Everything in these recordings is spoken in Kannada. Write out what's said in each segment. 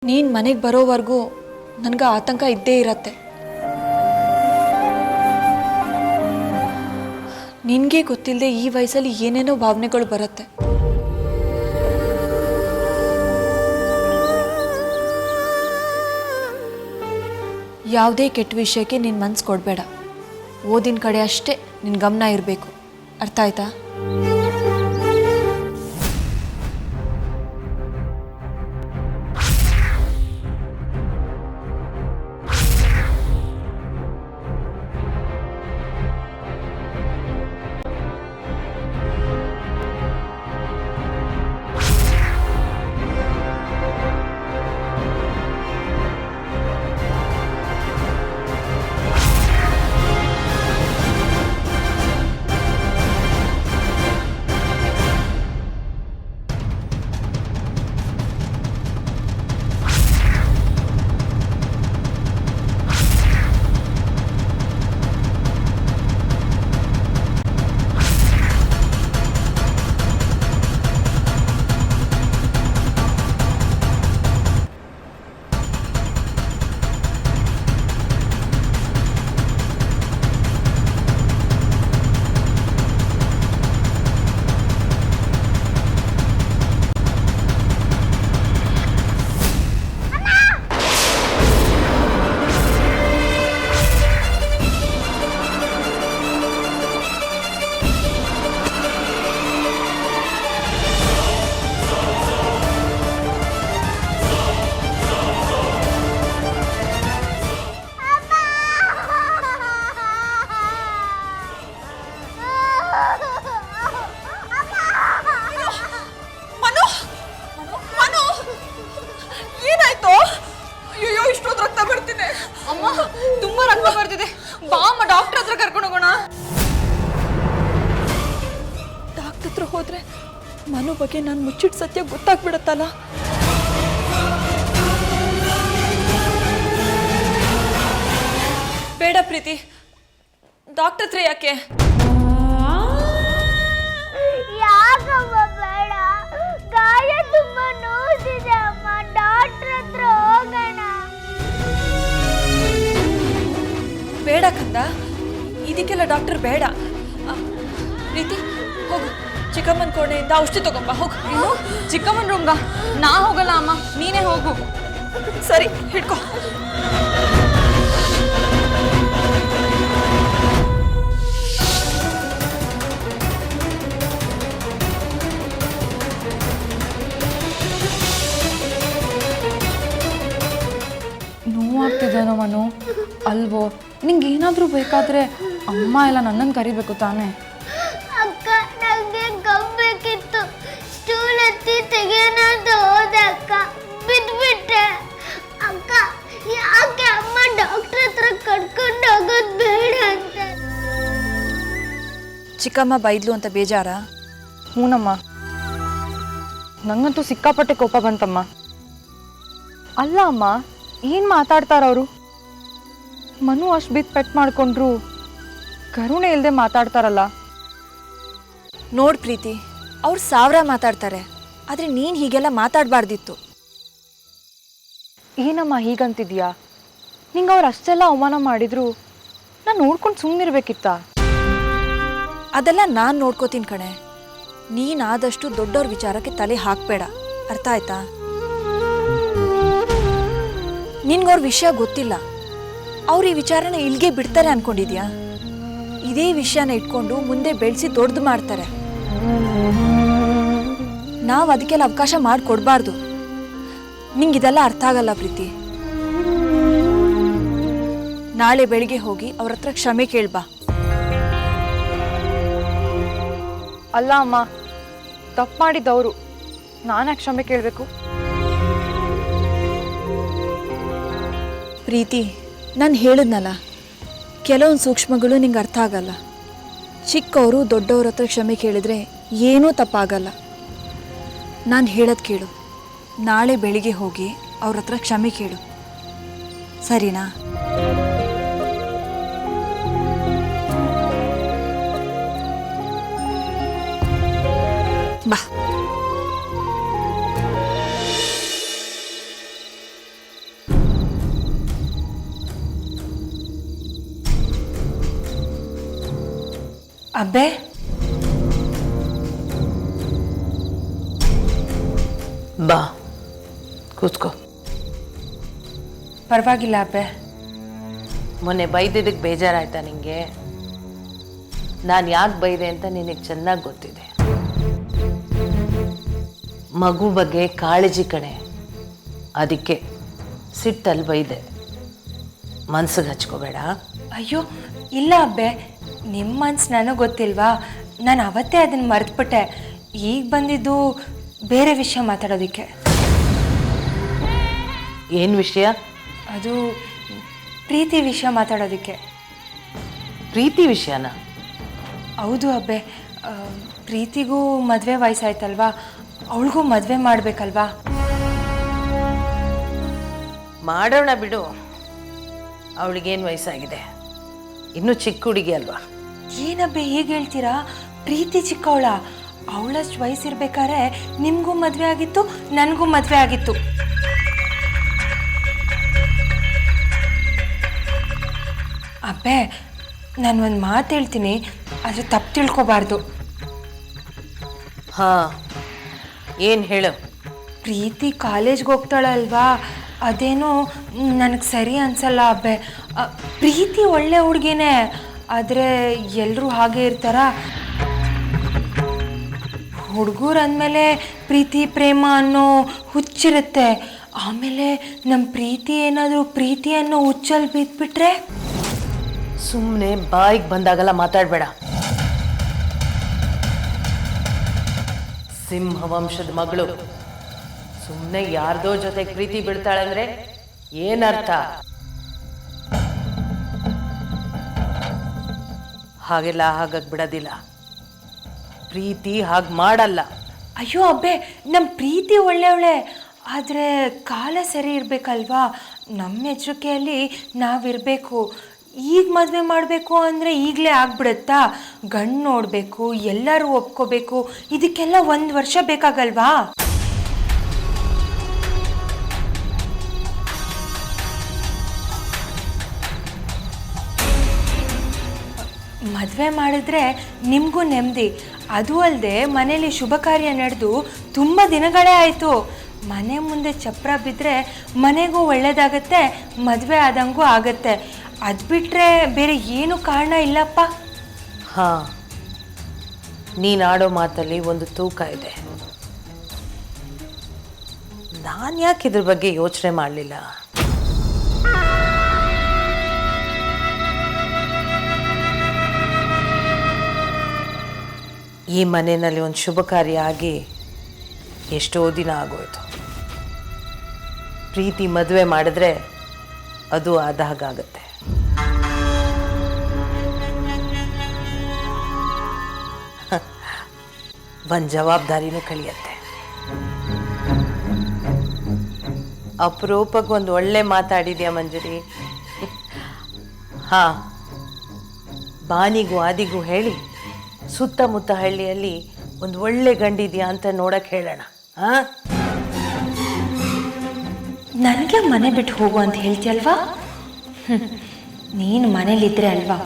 ನೀನು ಮನೆಗೆ ಬರೋವರೆಗೂ ನನಗೆ ಆತಂಕ ಇದ್ದೇ ಇರತ್ತೆ. ನಿನಗೆ ಗೊತ್ತಿಲ್ಲದೆ ಈ ವಯಸ್ಸಲ್ಲಿ ಏನೇನೋ ಭಾವನೆಗಳು ಬರುತ್ತೆ. ಯಾವುದೇ ಕೆಟ್ಟ ವಿಷಯಕ್ಕೆ ನಿನ್ನ ಮನಸ್ಸು ಕೊಡಬೇಡ. ಓದಿನ ಕಡೆ ಅಷ್ಟೇ ನಿನ್ನ ಗಮನ ಇರಬೇಕು. ಅರ್ಥ ಆಯ್ತಾ? ಹೋದ್ರೆ ಮನು ಬಗ್ಗೆ ನಾನು ಮುಚ್ಚಿಟ್ಟು ಸತ್ಯ ಗೊತ್ತಾಗ್ಬಿಡತ್ತಲ್ಲ. ಬೇಡ ಪ್ರೀತಿ, ಡಾಕ್ಟರ್ ಹತ್ರ ಯಾಕೆ? ಯಾಕಮ್ಮ ಬೇಡ? ಗಾಯ ತುಂಬಾ ನೋವಿದೆ ಅಮ್ಮ, ಡಾಕ್ಟರ್ ಹತ್ರ ಹೋಗೋಣ. ಬೇಡ ಕಂದ, ಇದಕ್ಕೆಲ್ಲ ಡಾಕ್ಟರ್ ಬೇಡ. ಪ್ರೀತಿ ಹೋಗು, ಚಿಕ್ಕಮ್ಮನ ಕೋಣೆಯಿಂದ ಔಷಧಿ ತಗೊಂಬ. ಹೋಗು. ಚಿಕ್ಕಮ್ಮನ ರೂಮ್ಗ ನಾ ಹೋಗಲ್ಲ ಅಮ್ಮ, ನೀನೇ ಹೋಗು. ಸರಿ, ಹಿಡ್ಕೊ. ನೋವಾಗ್ತಿದ್ದೇನೋ ಮನು, ಅಲ್ವೋ? ನಿಂಗೆ ಏನಾದರೂ ಬೇಕಾದರೆ ಅಮ್ಮ ಎಲ್ಲ ನನ್ನನ್ನು ಕರಿಬೇಕು ತಾನೇ? ಅಕ್ಕ, ನನಗೆ ಗಮ್ಬೇಕಿತ್ತು. ಸ್ಟೂಲ್ ಎತ್ತಿ ತೆಗೆಯೋಣ ಅಂತ ಹೋದೆ ಅಕ್ಕ, ಬಿದ್ದುಬಿಟ್ಟೆ. ಅಕ್ಕ, ಯಾಕೆ ಅಮ್ಮ ಡಾಕ್ಟರ್ ಹತ್ರ ಕರ್ಕೊಂಡು ಹೋಗೋದು ಬೇಡ ಅಂತ? ಚಿಕ್ಕಮ್ಮ ಬೈದ್ಲು ಅಂತ ಬೇಜಾರ? ಹೂನಮ್ಮ, ನಂಗಂತೂ ಸಿಕ್ಕಾಪಟ್ಟೆ ಕೋಪ ಬಂತಮ್ಮ. ಅಲ್ಲ ಅಮ್ಮ, ಏನು ಮಾತಾಡ್ತಾರವರು? ಮನು ಅಷ್ಟು ಬಿದ್ದು ಪೆಟ್ ಮಾಡ್ಕೊಂಡ್ರು ಕರುಣೆ ಇಲ್ಲದೆ ಮಾತಾಡ್ತಾರಲ್ಲ. ನೋಡ್ ಪ್ರೀತಿ, ಅವ್ರು 1000 ಮಾತಾಡ್ತಾರೆ, ಆದರೆ ನೀನು ಹೀಗೆಲ್ಲ ಮಾತಾಡಬಾರ್ದಿತ್ತು. ಏನಮ್ಮ ಹೀಗಂತಿದ್ಯಾ? ನಿಂಗೆ ಅವ್ರು ಅಷ್ಟೆಲ್ಲ ಅವಮಾನ ಮಾಡಿದ್ರು ನಾನು ನೋಡ್ಕೊಂಡು ಸುಮ್ಮನಿರ್ಬೇಕಿತ್ತ? ಅದೆಲ್ಲ ನಾನು ನೋಡ್ಕೋತೀನಿ ಕಣೆ. ನೀನಾದಷ್ಟು ದೊಡ್ಡವ್ರ ವಿಚಾರಕ್ಕೆ ತಲೆ ಹಾಕಬೇಡ. ಅರ್ಥ ಆಯ್ತಾ? ನಿನ್ಗವ್ರ ವಿಷಯ ಗೊತ್ತಿಲ್ಲ. ಅವ್ರು ಈ ವಿಚಾರನ ಇಲ್ಲಿಗೆ ಬಿಡ್ತಾರೆ ಅನ್ಕೊಂಡಿದ್ಯಾ? ಇದೇ ವಿಷಯನ ಇಟ್ಕೊಂಡು ಮುಂದೆ ಬೆಳೆಸಿ ದೊಡ್ಡದು ಮಾಡ್ತಾರೆ. ನಾವು ಅದಕ್ಕೆಲ್ಲ ಅವಕಾಶ ಮಾಡಿಕೊಡ್ಬಾರ್ದು. ನಿಂಗಿದೆಲ್ಲ ಅರ್ಥ ಆಗಲ್ಲ ಪ್ರೀತಿ. ನಾಳೆ ಬೆಳಿಗ್ಗೆ ಹೋಗಿ ಅವ್ರ ಹತ್ರ ಕ್ಷಮೆ ಕೇಳ್ಬಾ. ಅಲ್ಲ ಅಮ್ಮ, ತಪ್ಪು ಮಾಡಿದ್ದವರು, ನಾನ್ಯಾಕೆ ಕ್ಷಮೆ ಕೇಳಬೇಕು? ಪ್ರೀತಿ, ನಾನು ಹೇಳಿದ್ನಲ್ಲ, ಕೆಲವೊಂದು ಸೂಕ್ಷ್ಮಗಳು ನಿಂಗೆ ಅರ್ಥ ಆಗಲ್ಲ. ಚಿಕ್ಕವರು ದೊಡ್ಡವ್ರ ಹತ್ರ ಕ್ಷಮೆ ಕೇಳಿದ್ರೆ ಏನೂ ತಪ್ಪಾಗಲ್ಲ. ನಾನು ಹೇಳೋದು ಕೇಳು. ನಾಳೆ ಬೆಳಿಗ್ಗೆ ಹೋಗಿ ಅವ್ರ ಹತ್ರ ಕ್ಷಮೆ ಕೇಳು, ಸರಿನಾ? ಬಾ. ಅಬ್ಬೆ ಬಾ ಕೂತ್ಕೋ. ಪರವಾಗಿಲ್ಲ ಅಬ್ಬೆ. ಮೊನ್ನೆ ಬೈದಿದ್ದಕ್ಕೆ ಬೇಜಾರಾಯ್ತಾ ನಿಂಗೆ? ನಾನು ಯಾಕೆ ಬೈದೆ ಅಂತ ನಿನಗೆ ಚೆನ್ನಾಗಿ ಗೊತ್ತಿದೆ. ಮಗು ಬಗ್ಗೆ ಕಾಳಜಿ ಕಣೆ, ಅದಕ್ಕೆ ಸಿಟ್ಟಲ್ಲಿ ಬೈದೆ. ಮನ್ಸಿಗೆ ಹಚ್ಕೋಬೇಡ. ಅಯ್ಯೋ ಇಲ್ಲ ಅಬ್ಬೆ, ನಿಮ್ಮ ಮನ್ಸು ನನಗೆ ಗೊತ್ತಿಲ್ವಾ? ನಾನು ಅವತ್ತೇ ಅದನ್ನು ಮರೆತುಬಿಟ್ಟೆ. ಈಗ ಬಂದಿದ್ದು ಬೇರೆ ವಿಷಯ ಮಾತಾಡೋದಕ್ಕೆ. ಏನು ವಿಷಯ? ಅದು ಪ್ರೀತಿ ವಿಷಯ ಮಾತಾಡೋದಕ್ಕೆ. ಪ್ರೀತಿ ವಿಷಯನ? ಹೌದು ಅಬ್ಬೆ, ಪ್ರೀತಿಗೂ ಮದುವೆ ವಯಸ್ಸಾಯ್ತಲ್ವಾ, ಅವಳಿಗೂ ಮದುವೆ ಮಾಡಬೇಕಲ್ವಾ? ಮಾಡೋಣ ಬಿಡು. ಅವಳಿಗೇನು ವಯಸ್ಸಾಗಿದೆ? ಇನ್ನೂ ಚಿಕ್ಕ ಹುಡುಗಿ ಅಲ್ವಾ? ಏನಬ್ಬೆ ಹೀಗೆ ಹೇಳ್ತೀರಾ? ಪ್ರೀತಿ ಚಿಕ್ಕವಳ. ಅವಳಷ್ಟು ವಯಸ್ಸಿರ್ಬೇಕಾದ್ರೆ ನಿಮಗೂ ಮದುವೆ ಆಗಿತ್ತು, ನನಗೂ ಮದುವೆ ಆಗಿತ್ತು. ಅಬ್ಬೆ, ನಾನು ಒಂದು ಮಾತು ಹೇಳ್ತೀನಿ, ಆದರೆ ತಪ್ಪು ತಿಳ್ಕೊಬಾರ್ದು. ಹಾಂ, ಏನು ಹೇಳು? ಪ್ರೀತಿ ಕಾಲೇಜ್ಗೆ ಹೋಗ್ತಾಳಲ್ವಾ, ಅದೇನೋ ನನಗೆ ಸರಿ ಅನ್ಸಲ್ಲ ಅಬ್ಬೆ. ಪ್ರೀತಿ ಒಳ್ಳೆ ಹುಡುಗಿನೇ, ಆದರೆ ಎಲ್ಲರೂ ಹಾಗೆ ಇರ್ತಾರ? ಹುಡುಗರು ಅಂದಮೇಲೆ ಪ್ರೀತಿ ಪ್ರೇಮ ಅನ್ನೋ ಹುಚ್ಚಿರುತ್ತೆ. ಆಮೇಲೆ ನಮ್ಮ ಪ್ರೀತಿ ಏನಾದರೂ ಪ್ರೀತಿ ಅನ್ನೋ ಹುಚ್ಚಲ್ಲಿ ಬಿದ್ದುಬಿಟ್ರೆ? ಸುಮ್ಮನೆ ಬಾಯಿಗೆ ಬಂದಾಗೆಲ್ಲ ಮಾತಾಡಬೇಡ. ಸಿಂಹವಂಶದ ಮಗಳು ಸುಮ್ಮನೆ ಯಾರ್ದೋ ಜೊತೆಗೆ ಪ್ರೀತಿ ಬಿಡ್ತಾಳಂದ್ರೆ ಏನರ್ಥ? ಹಾಗೆಲ್ಲ ಹಾಗಾಗಿ ಬಿಡೋದಿಲ್ಲ. ಪ್ರೀತಿ ಹಾಗೆ ಮಾಡಲ್ಲ. ಅಯ್ಯೋ ಅಬ್ಬೆ, ನಮ್ಮ ಪ್ರೀತಿ ಒಳ್ಳೆಯವಳೆ, ಆದರೆ ಕಾಲ ಸರಿ ಇರಬೇಕಲ್ವಾ? ನಮ್ಮ ಎಚ್ಚರಿಕೆಯಲ್ಲಿ ನಾವಿರಬೇಕು. ಈಗ ಮದುವೆ ಮಾಡಬೇಕು ಅಂದರೆ ಈಗಲೇ ಆಗ್ಬಿಡುತ್ತಾ? ಗಂಡು ನೋಡಬೇಕು, ಎಲ್ಲರೂ ಒಪ್ಕೋಬೇಕು, ಇದಕ್ಕೆಲ್ಲ 1 ವರ್ಷ ಬೇಕಾಗಲ್ವಾ? ಮದುವೆ ಮಾಡಿದ್ರೆ ನಿಮಗೂ ನೆಮ್ಮದಿ. ಅದು ಅಲ್ಲದೆ ಮನೇಲಿ ಶುಭ ಕಾರ್ಯ ನಡೆದು ತುಂಬ ದಿನಗಳೇ ಆಯಿತು. ಮನೆ ಮುಂದೆ ಚಪ್ರ ಬಿದ್ದರೆ ಮನೆಗೂ ಒಳ್ಳೆಯದಾಗತ್ತೆ, ಮದುವೆ ಆದಂಗೂ ಆಗತ್ತೆ. ಅದು ಬಿಟ್ಟರೆ ಬೇರೆ ಏನು ಕಾರಣ ಇಲ್ಲಪ್ಪ. ಹಾಂ, ನೀನಾಡೋ ಮಾತಲ್ಲಿ ಒಂದು ತೂಕ ಇದೆ. ನಾನು ಯಾಕೆ ಇದ್ರ ಬಗ್ಗೆ ಯೋಚನೆ ಮಾಡಲಿಲ್ಲ? ಈ ಮನೆಯಲ್ಲಿ ಒಂದು ಶುಭ ಕಾರ್ಯ ಆಗಿ ಎಷ್ಟೋ ದಿನ ಆಗೋಯ್ತು. ಪ್ರೀತಿ ಮದುವೆ ಮಾಡಿದ್ರೆ ಅದು ಆದ ಹಾಗಾಗತ್ತೆ. ಒಂದು ಜವಾಬ್ದಾರಿನೂ ಕಳಿಯತ್ತೆ. ಅಪರೂಪಕ್ಕೆ ಒಂದು ಒಳ್ಳೆ ಮಾತಾಡಿದ್ಯಾ ಮಂಜರಿ. ಹಾಂ, ಬಾನಿಗೂ ಆದಿಗೂ ಹೇಳಿ ಸುತ್ತಮುತ್ತ ಹಳ್ಳಿಯಲ್ಲಿ ಒಂದು ಒಳ್ಳೆ ಗಂಡಿದ್ಯಾ ಅಂತ ನೋಡಕ್ಕೆ ಹೇಳೋಣ. ಹಾಂ, ನನಗೆ ಮನೆ ಬಿಟ್ಟು ಹೋಗು ಅಂತ ಹೇಳ್ತೀಯಲ್ವಾ? ನೀನು ಮನೇಲಿದ್ರೆ ಅಲ್ವಾ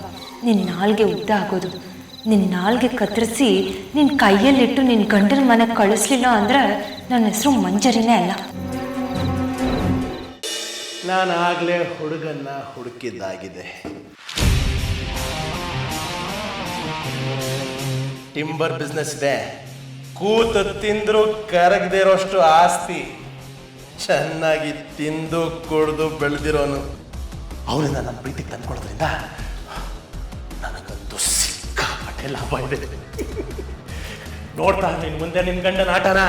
ನಿನ್ನ ನಾಲ್ಗೆ ಉದ್ದ ಆಗೋದು. ನಿನ್ನ ನಾಲ್ಗೆ ಕತ್ತರಿಸಿ ನಿನ್ನ ಕೈಯಲ್ಲಿಟ್ಟು ನಿನ್ನ ಗಂಡನ ಮನೆಗೆ ಕಳಿಸ್ಲಿಲ್ಲ ಅಂದರೆ ನನ್ನ ಹೆಸರು ಮಂಜರಿನೇ ಅಲ್ಲ. ನಾನು ಆಗಲೇ ಹುಡುಗನ್ನ ಹುಡುಕಿದ್ದಾಗಿದೆ. ಟಿಂಬರ್ ಬಿಸ್ನೆಸ್ ಇದೆ. ಕೂತು ತಿಂದ್ರು ಕರಗದೇ ಇರೋಷ್ಟು ಆಸ್ತಿ, ಚೆನ್ನಾಗಿ ತಿಂದು ಕುಡಿದು ಬೆಳೆದಿರೋನು. ಅವರಿಂದ ನನ್ನ ಪ್ರೀತಿಗೆ ತಂದ್ಕೊಡೋದ್ರಿಂದ ನನಗಂತೂ ಸಿಕ್ಕಾಪಟ್ಟೆ ಲಾಭ ಇದೆ. ನೋಡ್ತಾ ನಿನ್ ಮುಂದೆ ನಿನ್ ಗಂಡನ ಆಟನ.